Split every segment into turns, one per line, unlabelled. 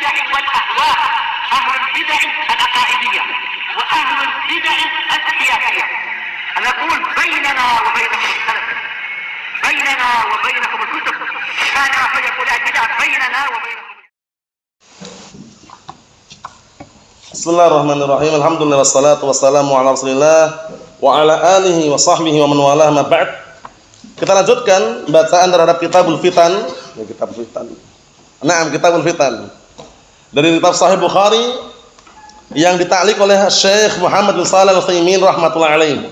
البدع والأهواء، أهل البدع العقائدية وأهل البدع السياسية. نقول بيننا وبينكم السلف، بيننا وبينكم الكتب، كان فيقول البدع بيننا وبينكم.
Bismillahirrahmanirrahim. Alhamdulillah wassalatu wassalamu ala Rasulillah wa ala alihi wa sahbihi wa man walah, ma ba'd. Kita lanjutkan bacaan terhadap Kitabul Fitan. Kitabul Fitan. Naam, Kitabul Fitan. Dari kitab Sahih Bukhari yang ditaklik oleh Syekh Muhammad bin Shalih Al-Utsaimin rahimatullah alaih.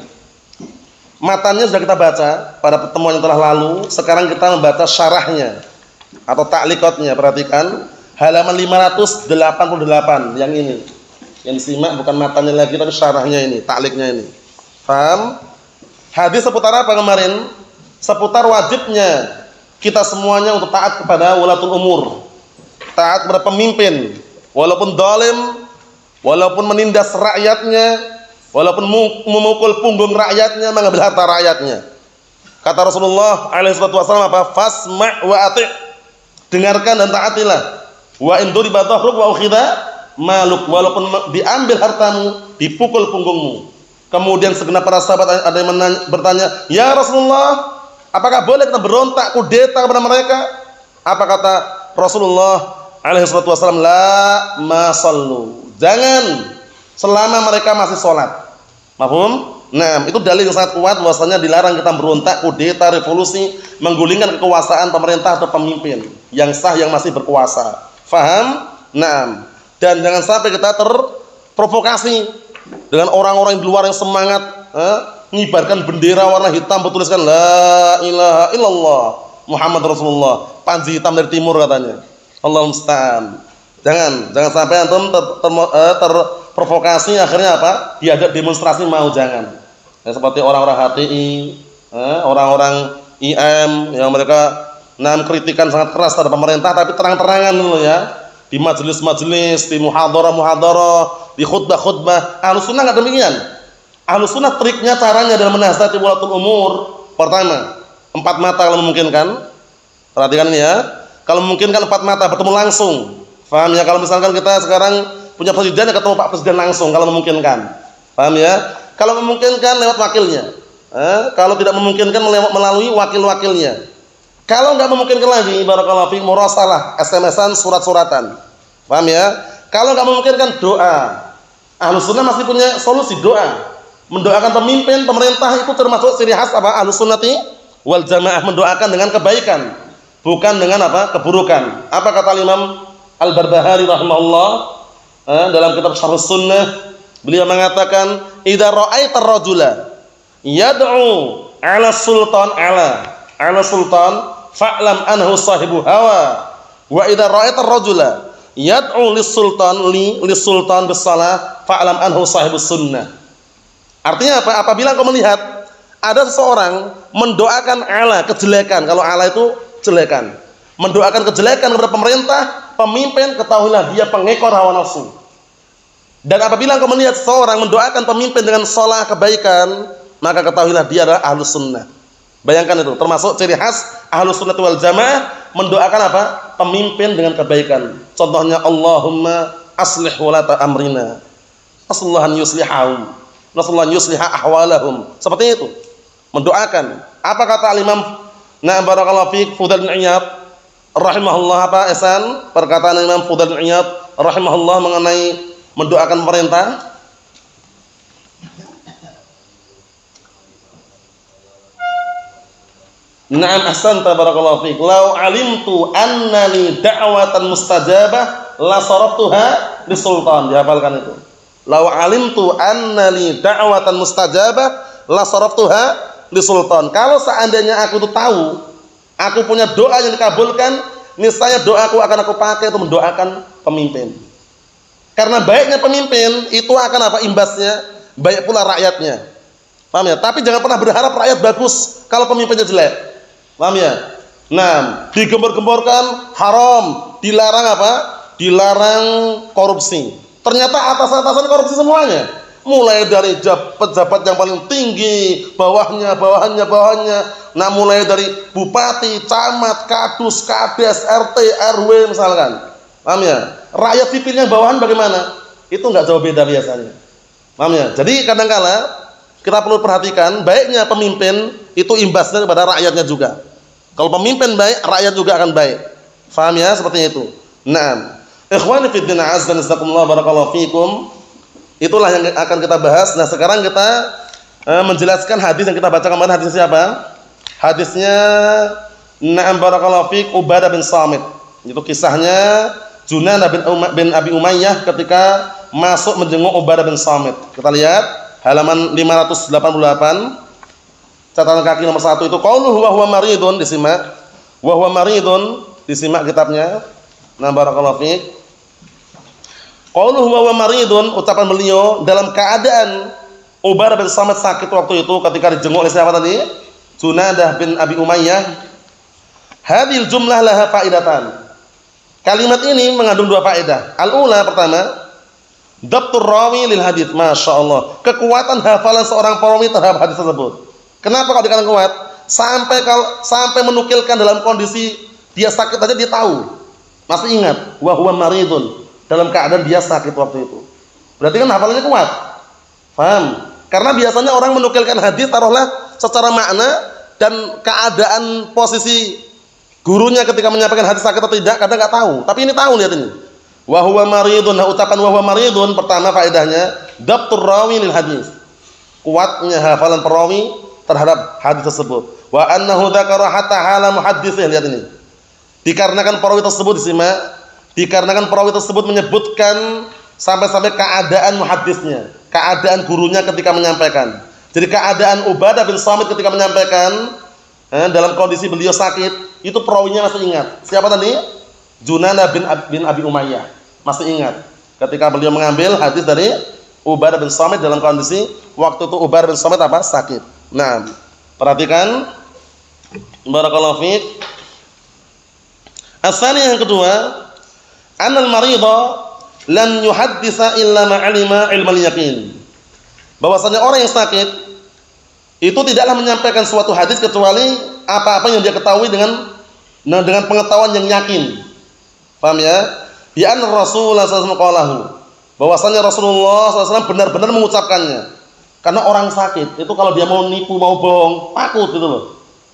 Matanya sudah kita baca pada pertemuan yang telah lalu. Sekarang kita membaca syarahnya atau taklikotnya. Perhatikan halaman 588 yang ini. Yang disimak bukan matanya lagi tapi syarahnya ini, takliknya ini. Paham? Hadis seputar apa kemarin? Seputar wajibnya kita semuanya untuk taat kepada walatul umur. Taat kepada pemimpin, walaupun zalim, walaupun menindas rakyatnya, walaupun memukul punggung rakyatnya, mengambil harta rakyatnya. Kata Rasulullah alaihi wasallam apa? Fasma' wa ati'. Dengarkan dan taatilah. Wa in duriba dhahruk wa ukhidha maluk, walaupun diambil hartamu, dipukul punggungmu. Kemudian segenap para sahabat ada yang bertanya, "Ya Rasulullah, apakah boleh kita berontak, kudeta kepada mereka?" Apa kata Rasulullah alaihi wasallam? La masallu. Jangan selama mereka masih sholat. Paham? Nah, itu dalil yang sangat kuat bahwasanya dilarang kita berontak, kudeta, revolusi, menggulingkan kekuasaan pemerintah atau pemimpin yang sah yang masih berkuasa. Faham? Nah, dan jangan sampai kita terprovokasi dengan orang-orang di luar yang semangat mengibarkan bendera warna hitam bertuliskan la ilaha illallah Muhammad Rasulullah, panji hitam dari timur katanya. Allahu musta'an. Jangan sampai antum terprovokasi akhirnya apa? Diajak demonstrasi mau, jangan. Ya, seperti orang-orang HTI, orang-orang IM yang mereka kritikan sangat keras terhadap pemerintah tapi terang-terangan dulu ya. Di majelis-majelis, di muhadharah-muhadharah, di khutbah-khutbah. Ahlussunnah enggak demikian. Ahlussunnah triknya, caranya dalam menasihati walatul umur. Pertama, 4 mata kalau memungkinkan. Perhatikan ini ya. Kalau memungkinkan 4 mata bertemu langsung. Paham ya? Kalau misalkan kita sekarang punya presiden, ya ketemu Pak Presiden langsung kalau memungkinkan. Paham ya? Kalau memungkinkan lewat wakilnya. Kalau tidak memungkinkan melalui wakil-wakilnya. Kalau enggak memungkinkan lagi, barakallahu fiik, murasalah, SMS-an, surat-suratan. Paham ya? Kalau enggak memungkinkan, doa. Ahlussunnah masih punya solusi, doa. Mendoakan pemimpin, pemerintah itu termasuk ciri khas apa? Ahlussunnati wal jamaah, mendoakan dengan kebaikan, bukan dengan apa? Keburukan. Apa kata Imam Al-Barbahari rahimahullah dalam kitab Syarh Sunnah? Beliau mengatakan, "Idza ra'aitar rajula yad'u 'ala sultan 'ala sultan fa'lam anhu sahibu hawa wa idza ra'aitar rajula yad'u lis-sultan bis-shalah fa'lam anhu sahibus sunnah." Artinya apa? Apabila kau melihat ada seseorang mendoakan ala kejelekan, kalau ala itu jelekan, mendoakan kejelekan kepada pemerintah, pemimpin, ketahuilah dia pengekor hawa nafsu. Dan apabila kau melihat seseorang mendoakan pemimpin dengan shalah kebaikan, maka ketahuilah dia adalah ahlus sunnah. Bayangkan itu, termasuk ciri khas Ahlus Sunnah wal Jamaah, mendoakan apa? Pemimpin dengan kebaikan. Contohnya, Allahumma aslih walata amrina, Nas'alullahan yuslihahum, Nas'alullahan yusliha ahwalahum. Seperti itu. Mendoakan. Apa kata al-Imam barakallahu fiik Fudail bin Iyad rahimahullah, apa Ihsan? Perkataan Imam Fudail bin Iyad rahimahullah mengenai mendoakan pemerintah. Na'am ahsanta barakallahu fiik. Lau alimtu annani da'watan mustajabah la saraftuha lisultan. Dihafalkan itu. Lau alimtu annani da'watan mustajabah la saraftuha lisultan. Kalau seandainya aku itu tahu, aku punya doa yang dikabulkan, niscaya doaku akan aku pakai untuk mendoakan pemimpin. Karena baiknya pemimpin itu akan apa imbasnya? Baik pula rakyatnya. Paham ya? Tapi jangan pernah berharap rakyat bagus kalau pemimpinnya jelek. Paham ya? Nah, digembor-gemborkan haram, dilarang apa? Dilarang korupsi. Ternyata atas-atasan korupsi semuanya. Mulai dari pejabat yang paling tinggi, bawahnya. Nah, mulai dari bupati, camat, kadus, kades, RT, RW misalkan. Paham ya? Rakyat sipilnya bawahan bagaimana? Itu enggak jauh beda biasanya. Paham ya? Jadi kadang-kala kita perlu perhatikan baiknya pemimpin itu imbasnya kepada rakyatnya juga. Kalau pemimpin baik, rakyat juga akan baik. Paham ya? Seperti itu. Naam. Ikhwani fid din azza wa jalla barakallahu fikum. Itulah yang akan kita bahas. Nah, sekarang kita menjelaskan hadis yang kita baca kemarin. Hadisnya siapa? Hadisnya Na'am barakallahu fik Ubadah bin Samit. Itu kisahnya Junadah bin Abi Umayyah ketika masuk menjenguk Ubadah bin Samit. Kita lihat halaman 588. Catatan kaki nomor 1 itu qauluhu wa huwa maridun, disimak. Wa huwa maridun, disimak kitabnya. Nah, barakallahu fik. Qauluhu wa huwa maridun, ucapan beliau dalam keadaan Ubadah bin Samit sakit waktu itu ketika dijenguk oleh siapa tadi? Junadah bin Abi Umayyah. Hadhil jumlah laha faidatan. Kalimat ini mengandung dua faedah. Al-ula, pertama, dhabtur rawi lil hadits. Masyaallah, kekuatan hafalan seorang perawi terhadap hadis tersebut. Kenapa kalau dikatakan kuat? Sampai menukilkan dalam kondisi dia sakit aja dia tahu. Masih ingat, wa huwa maridun, dalam keadaan dia sakit waktu itu. Berarti kan hafalannya kuat. Paham? Karena biasanya orang menukilkan hadis taruhlah secara makna dan keadaan posisi gurunya ketika menyampaikan hadis sakit atau tidak kadang enggak tahu. Tapi ini tahu, lihat ini. Wa huwa maridun. Nah, ucapan wa huwa maridun pertama faedahnya dhabtur rawi lil hadis. Kuatnya hafalan perawi terhadap hadis tersebut. Wa annahu dzakara hatta hala muhadditsih, lihat ini. Dikarenakan perawi tersebut disimak, dikarenakan perawi tersebut menyebutkan sampai-sampai keadaan muhadditsnya, keadaan gurunya ketika menyampaikan. Jadi keadaan Ubadah bin Samit ketika menyampaikan dalam kondisi beliau sakit, itu perawinya masih ingat. Siapa tadi? Junadah bin Abi Umayyah. Masih ingat ketika beliau mengambil hadis dari Ubadah bin Samit dalam kondisi waktu itu Ubadah bin Samit apa? Sakit. Nah, perhatikan barakallahu fiik. Asal yang kedua, annal maridha lan yuhaddisa illa ma 'alima ilmal yaqin. Bahwasanya orang yang sakit itu tidaklah menyampaikan suatu hadis kecuali apa-apa yang dia ketahui dengan pengetahuan yang yakin. Paham ya? Ya anna Rasulullah sallallahu alaihi wasallam, bahwasanya Rasulullah SAW benar-benar mengucapkannya. Karena orang sakit itu kalau dia mau nipu, mau bohong, takut gitu loh.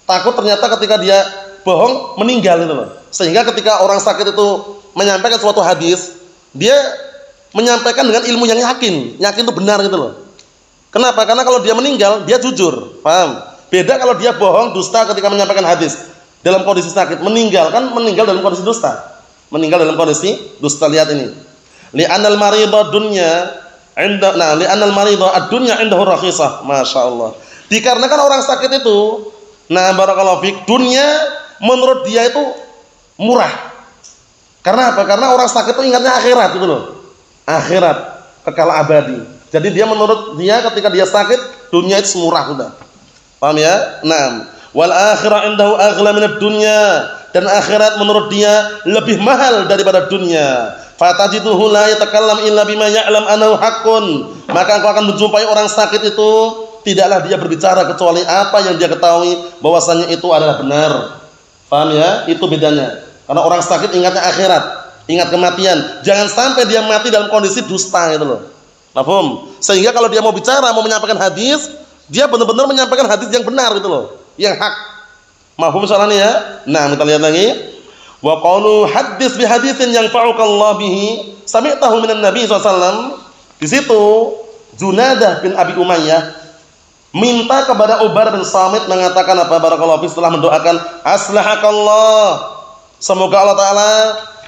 Takut ternyata ketika dia bohong meninggal gitu loh. Sehingga ketika orang sakit itu menyampaikan suatu hadis, dia menyampaikan dengan ilmu yang yakin itu benar gitu loh. Kenapa? Karena kalau dia meninggal, dia jujur. Paham? Beda kalau dia bohong, dusta ketika menyampaikan hadis dalam kondisi sakit, meninggal dalam kondisi dusta. Meninggal dalam kondisi dusta. Lihat ini. Li'anal maridha dunya inda li'anal maridha ad-dunya indahu rakhisah. Masyaallah. Dikarenakan orang sakit itu, barakallahu fik, dunia menurut dia itu murah. Karena apa? Karena orang sakit itu ingatnya akhirat gitu loh. Akhirat, kekal abadi. Jadi dia menurut dia ketika dia sakit, dunia itu semurah sudah. Paham ya? Naam. Wal akhirah indahu aghla minad dunya, dan akhirat menurut dia lebih mahal daripada dunia. Fatajiduhu la yatakallam illa bima ya'lam annahu haqqun. Maka engkau akan menjumpai orang sakit itu tidaklah dia berbicara kecuali apa yang dia ketahui bahwasanya itu adalah benar. Paham ya? Itu bedanya. Karena orang sakit ingatnya akhirat, ingat kematian. Jangan sampai dia mati dalam kondisi dusta gitu loh. Paham? Sehingga kalau dia mau bicara, mau menyampaikan hadis, dia benar-benar menyampaikan hadis yang benar gitu loh, yang hak. Paham soalnya ya? Nah, kita lihat lagi. Wa qalu hadits bi haditsin yanfa'uka Allah bihi sami'tahu minan Nabi SAW. Di situ Junadah bin Abi Umayyah minta kepada Ubadah bin Samit mengatakan apa? Barakallahu fi, setelah mendoakan aslahakallah, semoga Allah Ta'ala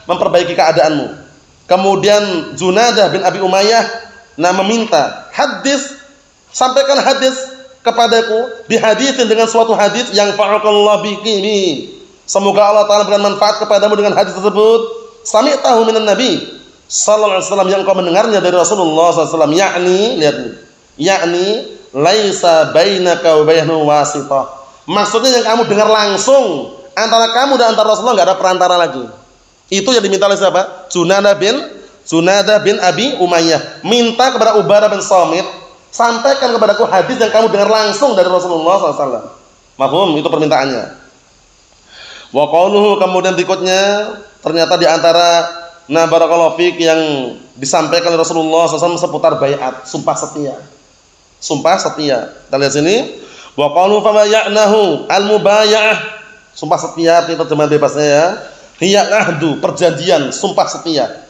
memperbaiki keadaanmu. Kemudian Junadah bin Abi Umayyah meminta hadis, sampaikan hadis kepadaku bihaditsin, dengan suatu hadis yang fa'akallahu bihi, semoga Allah Ta'ala berikan manfaat kepadamu dengan hadis tersebut. Sami'tahu minan Nabi sallallahu alaihi wasallam, yang kau mendengarnya dari Rasulullah SAW. Yakni, lihat nih, yakni laisa bainaka wa bainahu wasithah. Maksudnya yang kamu dengar langsung, antara kamu dan antara Rasulullah enggak ada perantara lagi. Itu yang diminta oleh siapa? Junadah bin Abi Umayyah minta kepada Ubadah bin Samit, sampaikan kepadaku hadis yang kamu dengar langsung dari Rasulullah SAW. Mafhum? Itu permintaannya. Wa qauluhu, kemudian berikutnya ternyata di antara nah barakallahu fiik yang disampaikan oleh Rasulullah SAW seputar baiat, sumpah setia. Sumpah setia. Kita lihat sini, wa qalu fabaya'nahu al-mubaya'ah. Sumpah setia itu terjemahan bebasnya ya. Hiya ahdu, perjanjian, sumpah setia.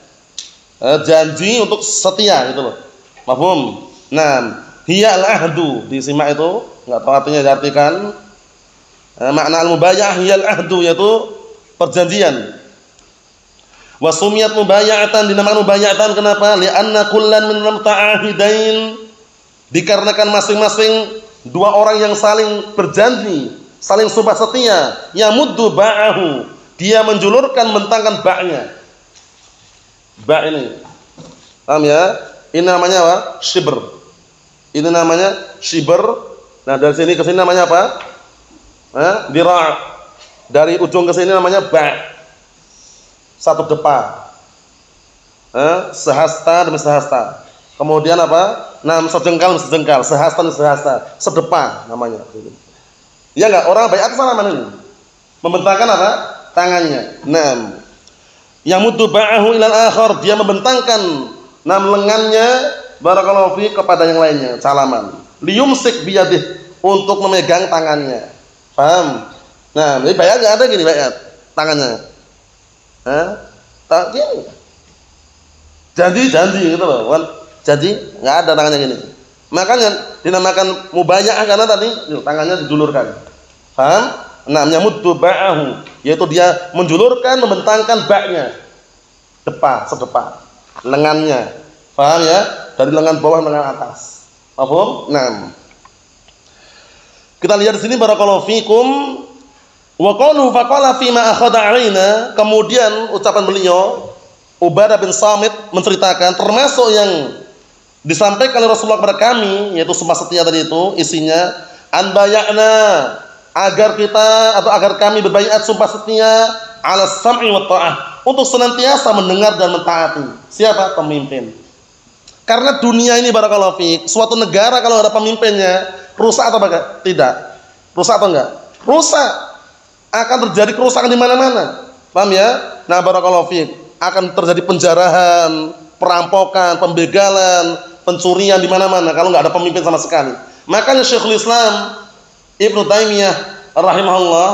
Janji untuk setia gitu loh. Paham? Nah, hiya al-ahdu, disimak itu, enggak tahu artinya diartikan. Makna al-mubaya'ah hiya al-ahdu yaitu perjanjian. Wa sumiyat mubaya'atan, dinamakan mubaya'atan kenapa? Li'anna kullan min muta'ahidain, dikarenakan masing-masing dua orang yang saling berjanji, saling sumpah setia, yamuddu ba'ahu, dia menjulurkan bentangkan ba'nya. Ba' ini. Paham ya? Ini namanya apa? Shibr. Ini namanya shibr. Nah, dari sini ke sini namanya apa? Dira'. Dari ujung ke sini namanya ba'. Satu depa. Sehasta demi sehasta. Kemudian apa? Sejengkal demi sejengkal, sehasta demi sehasta, sedepa namanya. Ya enggak? Orang baiat sama mana ini? Membentangkan apa? Tangannya. Yamuddu ba'ahu ilal akhar, dia membentangkan lengannya barakallahu fi kepada yang lainnya, salaman. Liyumsik biyadih, untuk memegang tangannya. Paham? Nah, ini baiat enggak ada gini baiat tangannya. Janji gitu loh. Janji enggak ada tangannya gini. Makanya dinamakan mubaya'ah karena tadi tangannya dijulurkan. Paham? Yamuddu ba'ahu, yaitu dia menjulurkan, membentangkan ba'nya. Sedepa. Lengannya. Paham ya? Dari lengan bawah lengan atas. Paham? Kita lihat di sini barakallahu fikum. Wa qalu faqala fi ma akhadha 'alaina, kemudian ucapan beliau Ubadah bin Samit menceritakan termasuk yang disampaikan oleh Rasulullah kepada kami, yaitu sumpah setia tadi itu isinya an bay'na, agar kita atau agar kami berbaiat sumpah setia ala sam'i wa ta'ah, untuk senantiasa mendengar dan mentaati siapa? Pemimpin. Karena dunia ini barakallahu fiik, suatu negara kalau ada pemimpinnya rusak atau tidak? Rusak atau enggak? Rusak. Akan terjadi kerusakan di mana-mana. Paham ya? Nah, barakallahu fiik, akan terjadi penjarahan, perampokan, pembegalan, pencurian di mana-mana kalau enggak ada pemimpin sama sekali. Makanya Syekhul Islam Ibnu Taimiyah rahimahullah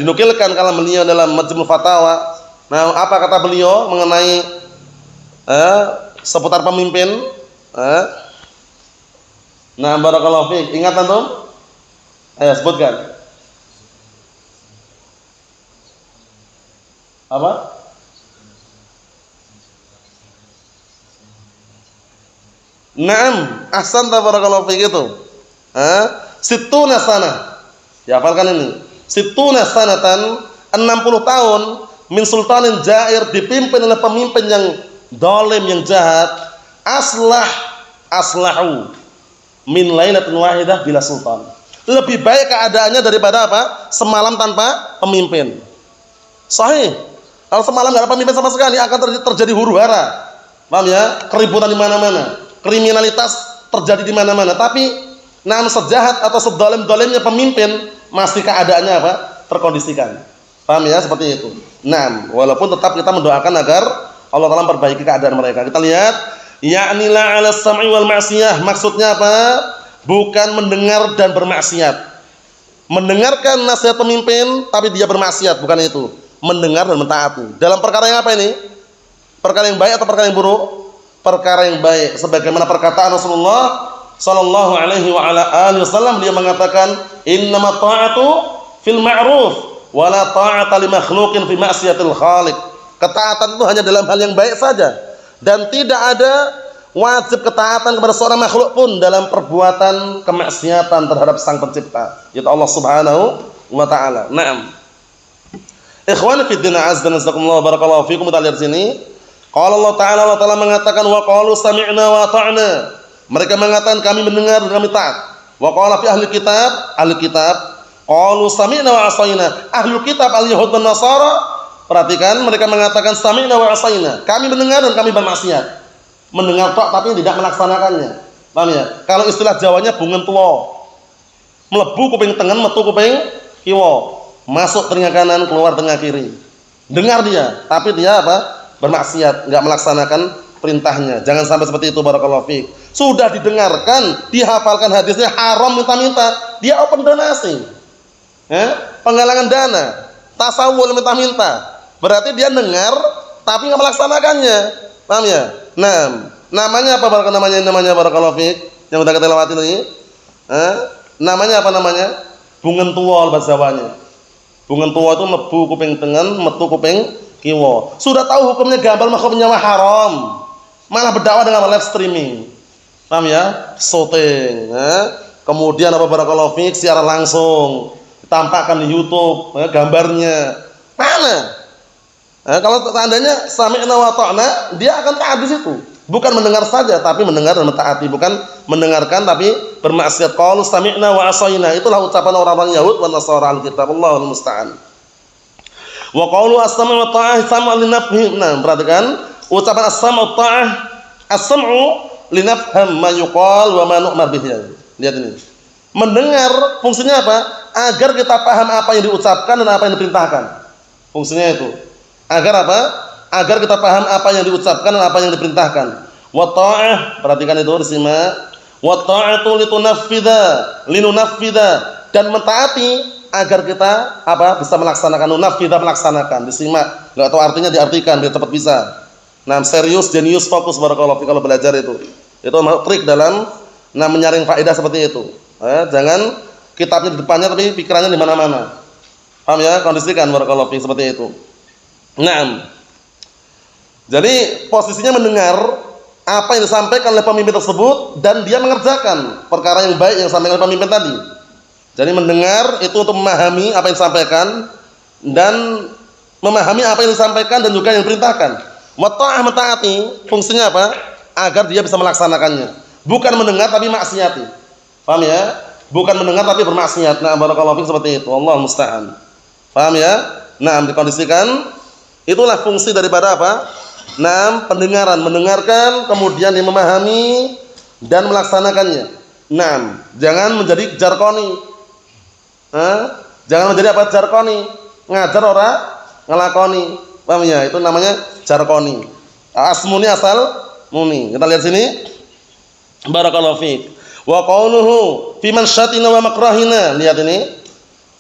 dinukilkan kalam beliau dalam Majmu' Fatawa. Nah, apa kata beliau mengenai seputar pemimpin? Nah, barakallahu fiik, ingat antum? Ayo sebutkan. Apa? Naam, ahsanta barakallahu fiik itu. Sittuna sanah. Dihafalkan ini. Sittuna sanatan, 60 tahun min sultanin jair, dipimpin oleh pemimpin yang zalim, yang jahat. Aslahu min lailatin wahidah bila sultan. Lebih baik keadaannya daripada apa? Semalam tanpa pemimpin. Sahih. Kalau semalam enggak ada pemimpin sama sekali akan terjadi huru-hara. Paham ya? Keributan di mana-mana, kriminalitas terjadi di mana-mana. Tapi sejahat atau sedalim-dalimnya pemimpin masih keadaannya apa? Terkondisikan. Paham ya? Seperti itu. Walaupun tetap kita mendoakan agar Allah Taala memperbaiki keadaan mereka. Kita lihat, ya'ni la 'ala sam'i wal ma'siyah. Maksudnya apa? Bukan mendengar dan bermaksiat. Mendengarkan nasihat pemimpin tapi dia bermaksiat, bukan itu. Mendengar dan mentaati. Dalam perkara yang apa ini? Perkara yang baik atau perkara yang buruk? Perkara yang baik. Sebagaimana perkataan Rasulullah sallallahu alaihi wa ala alihi wasallam, dia mengatakan, "Innamat ta'atu fil ma'ruf wa la ta'ata li makhluqin fi ma'siyatil khaliq." Ketaatan itu hanya dalam hal yang baik saja, dan tidak ada wajib ketaatan kepada seorang makhluk pun dalam perbuatan kemaksiatan terhadap Sang Pencipta, yaitu Allah Subhanahu wa taala. Ikhwani fid din, azza wa jalla, barakallahu fikum. Kita lihat sini. Qala Allah Ta'ala mengatakan, wa qalu sami'na wa ata'na. Mereka mengatakan kami mendengar dan kami taat. Wa qala fi ahli kitab, qalu sami'na wa asayna. Ahli kitab al-yahud dan nasara, perhatikan, mereka mengatakan sami'na wa asayna. Kami mendengar dan kami bermaksiat. Mendengar tok tapi tidak melaksanakannya. Paham ya? Kalau istilah Jawanya bungen tuwa. Mlebu kuping tengen, metu kuping kiwa. Masuk telinga kanan, keluar telinga kiri. Dengar dia, tapi dia apa? bermaksiat, enggak melaksanakan perintahnya. Jangan sampai seperti itu, barakallahu fiik. Sudah didengarkan, dihafalkan hadisnya, haram minta-minta, dia open donasi. Penggalangan dana, tasawul minta-minta. Berarti dia dengar tapi enggak melaksanakannya. Paham ya? Nah, namanya apa namanya barakallahu fiik? Yang sudah kita lewati tadi. Namanya apa namanya? Bungen tuwa bahasa Jawanya. Bungen tuwa itu mlebu kuping tengen, metu kuping kiwa. Sudah tahu hukumnya gambar makhluknya haram. Malah berdakwah dengan live streaming. Paham ya? Syuting, kemudian apa barakallahu fiik siaran langsung, ditampakkan di YouTube gambarnya. Mana? Kalau seandainya sami'na wa ta'na, dia akan taat di situ. Bukan mendengar saja tapi mendengar dan mentaati, bukan mendengarkan tapi bermaksiat. Qalu sami'na wa asaina, itulah ucapan orang-orang Yahud wa Nasara al-kitab. Allahul musta'an. Wa qalu as-sam'u wa ta'ah sam'an li nafhim. Nah, perhatikan ucapan as-sam'u wa ta'ah, as-sam'u li nafham ma yuqal wa ma nu'mar bihi. Lihat ini. Mendengar fungsinya apa? Agar kita paham apa yang diucapkan dan apa yang diperintahkan. Fungsinya itu. Agar apa? Agar kita paham apa yang diucapkan dan apa yang diperintahkan. Wa ta'ah, perhatikan itu disimak. Wa ta'atu linunaffidha, dan mentaati agar kita apa? Bisa melaksanakan, nunaffidha melaksanakan. Disimak. Enggak tahu artinya diartikan biar cepat bisa. Nah, serius, jenius, fokus barakallahu fi kalau belajar itu. Itu trik dalam menyaring faedah seperti itu. Jangan kitabnya di depannya tapi pikirannya di mana-mana. Paham ya? Kondisikan barakallahu fi seperti itu. Naam. Jadi posisinya mendengar apa yang disampaikan oleh pemimpin tersebut dan dia mengerjakan perkara yang baik yang disampaikan oleh pemimpin tadi. Jadi mendengar itu untuk memahami apa yang disampaikan dan memahami apa yang disampaikan dan juga yang diperintahkan. Wa ta'ah mentaati, fungsinya apa? Agar dia bisa melaksanakannya. Bukan mendengar tapi maksiati. Paham ya? Bukan mendengar tapi bermaksiat. Nah, barakallahu fiik seperti itu. Allahu musta'an. Paham ya? Nah, dikondisikan itulah fungsi daripada apa? Pendengaran, mendengarkan, kemudian dia memahami dan melaksanakannya. Jangan menjadi jarkoni. Jangan menjadi apa? Jarkoni. Ngajar orang ngelakoni. Paham ya? Itu namanya jarkoni. Asmuni asal muni. Kita lihat sini. Barakallahu fiik. Wa qauluhu fi mansyatina wa makrahina. Lihat ini.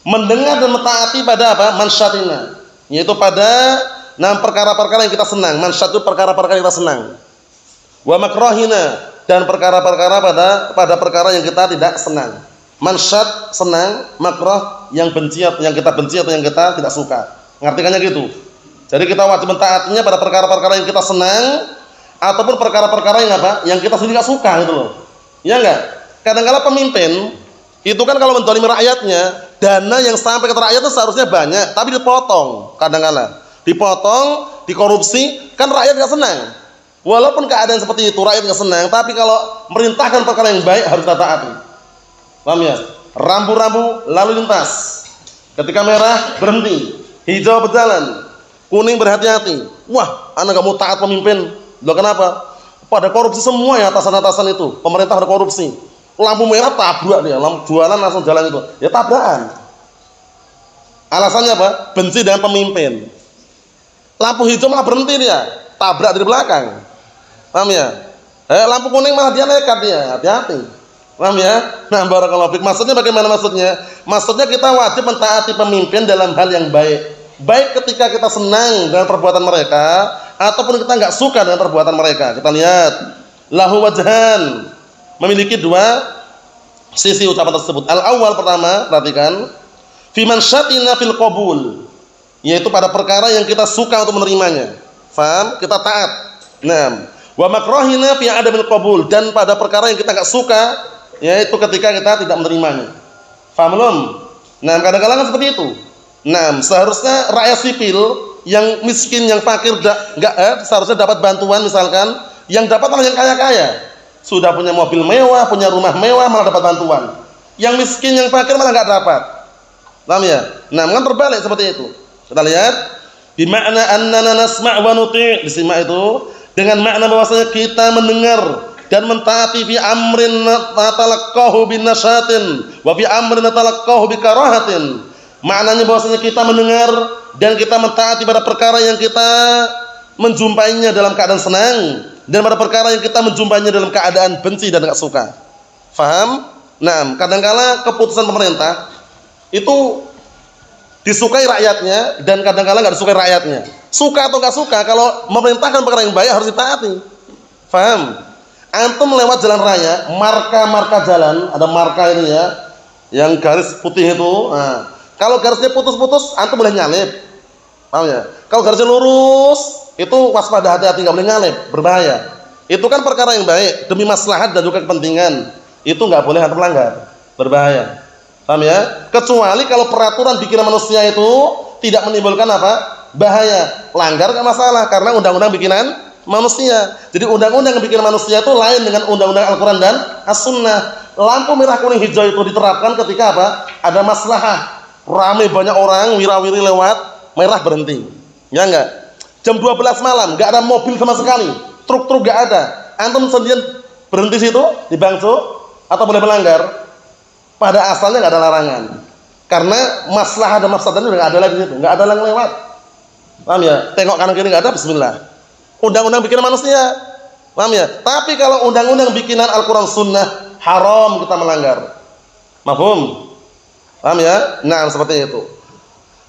Mendengar dan mentaati pada apa? Mansyatina. Yaitu pada perkara-perkara yang kita senang. Mansyat itu perkara-perkara yang kita senang. Wa makrahina, dan perkara-perkara pada perkara yang kita tidak senang. Mansyat senang, makrah yang benci, yang kita benci atau yang kita tidak suka. Ngartikannya gitu. Jadi kita wajib mentaatinya pada perkara-perkara yang kita senang ataupun perkara-perkara yang apa? Yang kita sendiri tidak suka gitu loh. Ya enggak? Kadang-kala pemimpin itu kan kalau menzalimi rakyatnya, dana yang sampai ke rakyat itu seharusnya banyak, tapi dipotong kadang-kala. Dipotong, dikorupsi, kan rakyat nggak senang. Walaupun keadaan seperti itu rakyat nggak senang, tapi kalau merintahkan perkara yang baik harus kita taati. Paham ya? Rambu-rambu lalu lintas. Ketika merah berhenti, hijau berjalan, kuning berhati-hati. Wah, anak nggak mau taat pemimpin. Loh kenapa? Pada korupsi semua ya, atasan-atasan itu. Pemerintah ada korupsi. Lampu merah tabrak dia, lampu jualan langsung jalan itu. Ya tabrakan. Alasannya apa? Benci dengan pemimpin. Lampu hijau malah berhenti dia, tabrak dari belakang. Paham ya? Lampu kuning malah dia nekat dia, hati-hati. Paham ya? Nah, barakallahu fiik. Maksudnya bagaimana maksudnya? Maksudnya kita wajib mentaati pemimpin dalam hal yang baik. Baik ketika kita senang dengan perbuatan mereka ataupun kita enggak suka dengan perbuatan mereka. Kita lihat, lahu wajhan, memiliki dua sisi ucapan tersebut. Al-awwal pertama, perhatikan, fi mansyatina fil qabul, yaitu pada perkara yang kita suka untuk menerimanya. Faham? Kita taat. Wa makrahina fi adamil qabul, dan pada perkara yang kita enggak suka, yaitu ketika kita tidak menerimanya. Faham belum? Kadang-kadang kan seperti itu. Seharusnya rakyat sipil yang miskin, yang fakir seharusnya dapat bantuan misalkan, yang dapat orang yang kaya-kaya. Sudah punya mobil mewah, punya rumah mewah malah dapat bantuan. Yang miskin, yang fakir malah enggak dapat. Paham ya? Kan terbalik seperti itu. Kita lihat, bimakna annana nasma' wa nuti'. Disimak itu dengan makna bahwasanya kita mendengar dan mentaati fi amrin natalaqahu bin nasyatin wa fi amrin natalaqahu bi karahatin. Maknanya bahwasanya kita mendengar dan kita mentaati pada perkara yang kita menjumpainya dalam keadaan senang dan pada perkara yang kita menjumpainya dalam keadaan benci dan enggak suka. Faham? Nah, kadangkala keputusan pemerintah itu disukai rakyatnya dan kadangkala enggak disukai rakyatnya. Suka atau enggak suka, kalau memerintahkan perkara yang baik harus ditaati. Faham? Antum lewat jalan raya, marka-marka jalan, ada marka ini ya, yang garis putih itu. Nah, kalau garisnya putus-putus, antum boleh nyalip. Paham ya? Kalau garisnya lurus, itu waspada, hati-hati, enggak boleh nyalip, berbahaya. Itu kan perkara yang baik demi maslahat dan juga kepentingan. Itu enggak boleh antum melanggar, berbahaya. Paham ya? Kecuali kalau peraturan bikinan manusia itu tidak menimbulkan apa? Bahaya. Langgar enggak masalah karena undang-undang bikinan manusia. Jadi undang-undang bikinan manusia itu lain dengan undang-undang Al-Qur'an dan As-Sunnah. Lampu merah kuning hijau itu diterapkan ketika apa? Ada maslahah. Ramai banyak orang, wirawiri lewat, merah berhenti. Ya enggak? Jam 12 malam, enggak ada mobil sama sekali. Truk-truk enggak ada. Antum sendirian berhenti situ di bangku atau boleh melanggar? Pada asalnya enggak ada larangan. Karena maslahah dan mafsadahnya udah enggak ada lagi situ, enggak ada yang lewat. Paham ya? Tengok kanan kiri enggak ada, bismillah. Undang-undang bikinan manusia. Paham ya? Tapi kalau undang-undang bikinan Al-Qur'an Sunnah, haram kita melanggar. Mafhum? Paham ya? Nah, seperti itu.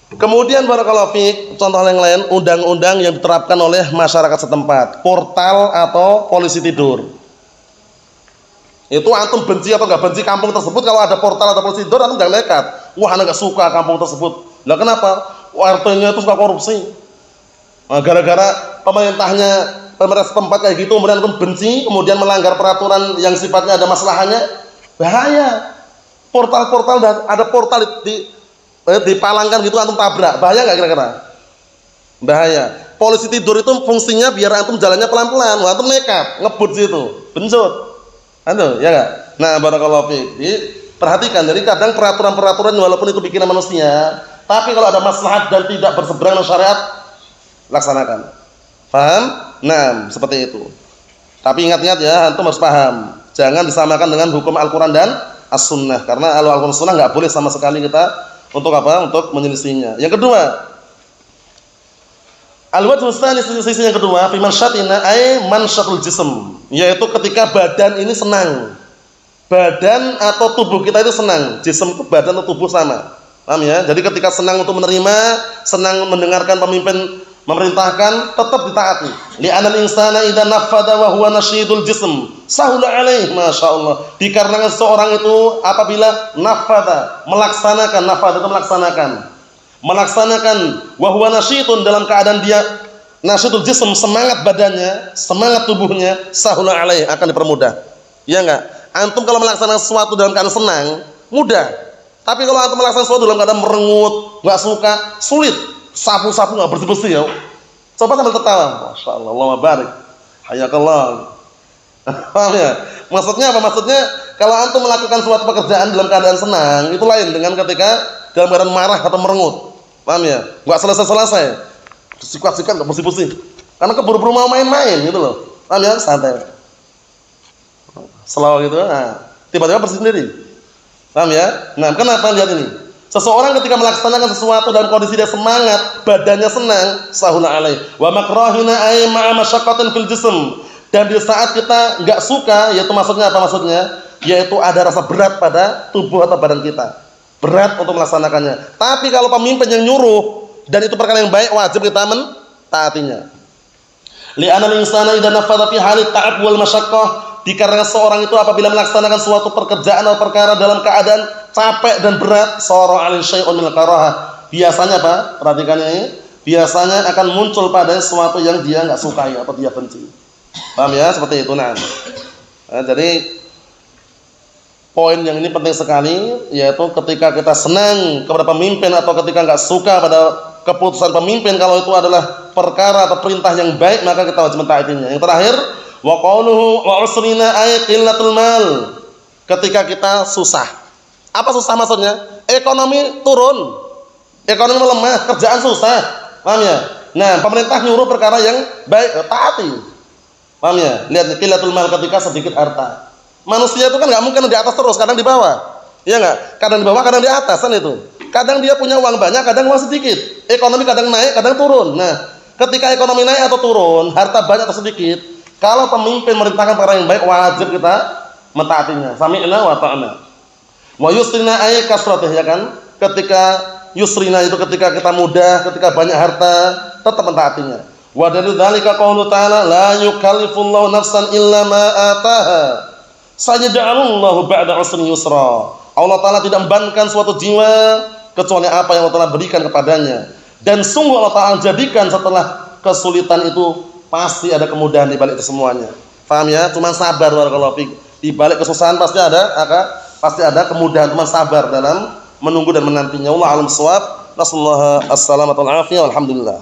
Kemudian barakallahu fiik, contoh yang lain, undang-undang yang diterapkan oleh masyarakat setempat, portal atau polisi tidur. Itu antum benci atau enggak benci kampung tersebut, kalau ada portal atau polisi tidur antum jangan nekat. Wah, anda enggak suka kampung tersebut. Lah kenapa? RT-nya itu suka korupsi. Nah, gara-gara pemerintah setempat kayak gitu, kemudian antum benci, kemudian melanggar peraturan yang sifatnya ada masalahnya, bahaya. Portal-portal, ada portal dipalangkan gitu, antum tabrak, bahaya nggak kira-kira? Bahaya. Polisi tidur itu fungsinya biar antum jalannya pelan-pelan, antum nekat, ngebut situ, bencut, antum, ya nggak? Nah, barakallahu fiik. Perhatikan, jadi kadang peraturan-peraturan walaupun itu bikinan manusia, tapi kalau ada maslahat dan tidak berseberangan dengan syariat, laksanakan. Paham? Nah, seperti itu. Tapi ingat-ingat ya, antum harus paham. Jangan disamakan dengan hukum Al-Qur'an dan As-Sunnah, karena Al-Qur'an Sunnah enggak boleh sama sekali kita untuk apa? Untuk menyelisihinya. Yang kedua, al-wajhu tsani, sisi yang kedua, fi mansyatina ay mansyatul jism, yaitu ketika badan ini senang. Badan atau tubuh kita itu senang. Jism itu badan atau tubuh sama. Paham ya? Jadi ketika senang untuk menerima, senang mendengarkan pemimpin memerintahkan, tetap ditaati. Li'anal insana idza nafada wa huwa nasyidul jism sahula alaih, masyaallah. Dikarenakan seorang itu apabila nafada, melaksanakan, nafada itu melaksanakan wa huwa nasyidun, dalam keadaan dia nasyidul jism, semangat badannya, semangat tubuhnya, sahula alaih, akan dipermudah. Ya enggak? Antum kalau melaksanakan sesuatu dalam keadaan senang, mudah. Tapi kalau antum melaksanakan sesuatu dalam keadaan merengut, enggak suka, sulit. Sapu-sapu nggak bersih-bersih ya. Coba sambil tertawa. Masya Allah, Allahumma barik. Hayakallah. Paham ya? Maksudnya apa? Maksudnya kalau antum melakukan suatu pekerjaan dalam keadaan senang, itu lain dengan ketika dalam keadaan marah atau merengut. Paham ya? Nggak selesai-selesai. Sikat-sikat nggak bersih-bersih. Karena keburu-buru mau main-main gitu loh. Paham ya? Santai. Slow gitu. Nah, tiba-tiba bersih sendiri. Paham ya? Nah, kenapa? Lihat ini. Seseorang ketika melaksanakan sesuatu dalam kondisi dia semangat, badannya senang, sahula alaih. Wa makrahina ay ma'a masyaqqatin fil jism. Dan di saat kita enggak suka, yaitu maksudnya apa maksudnya? Yaitu ada rasa berat pada tubuh atau badan kita. Berat untuk melaksanakannya. Tapi kalau pemimpin yang nyuruh dan itu perkara yang baik, wajib kita mentaatinya. Li'anal insana idza nafadha fi halit ta'ab wal masyaqqah, dikarenakan seorang itu apabila melaksanakan suatu pekerjaan atau perkara dalam keadaan capek dan berat, sara 'alai syai'un min karahah. Biasanya apa? Perhatikan ini. Biasanya akan muncul pada sesuatu yang dia enggak sukai atau dia benci. Paham ya? Seperti itu. Nah, jadi poin yang ini penting sekali, yaitu ketika kita senang kepada pemimpin atau ketika enggak suka pada keputusan pemimpin, kalau itu adalah perkara atau perintah yang baik, maka kita wajib mentaatinya. Yang terakhir, wa qauluhu wa usrina ay qillatul mal. Ketika kita susah. Apa susah maksudnya? Ekonomi turun. Ekonomi melemah, kerjaan susah. Paham ya? Nah, pemerintah nyuruh perkara yang baik, taati. Paham ya? Lihat qillatul mal, ketika sedikit harta. Manusia itu kan enggak mungkin di atas terus, kadang di bawah. Iya enggak? Kadang di bawah, kadang di atas, kan itu. Kadang dia punya uang banyak, kadang uang sedikit. Ekonomi kadang naik, kadang turun. Nah, Ketika ekonomi naik atau turun, harta banyak atau sedikit, kalau pemimpin merintahkan perkara yang baik, wajib kita mentaatinya. Sami'na wa ta'na. Wa yusrina ay kasratih, ya kan? Ketika yusrina itu ketika kita mudah, ketika banyak harta, tetap mentaatinya. Wa dalilu dzalika qaulu ta'ala la yukallifullahu nafsan illa ma ataha. Sayaj'alullahu ba'da usrin yusra. Allah Ta'ala tidak membebankan suatu jiwa kecuali apa yang Allah Ta'ala berikan kepadanya. Dan sungguh Allah Ta'ala jadikan setelah kesulitan itu pasti ada kemudahan di balik itu semuanya. Paham ya? Cuma sabar, barakallahu fiik. Di balik kesusahan pasti ada kemudahan, cuma sabar dalam menunggu dan menantinya. Wallahu a'lam bishawab. Nasallahu as-salamata wal afiyah. Alhamdulillah.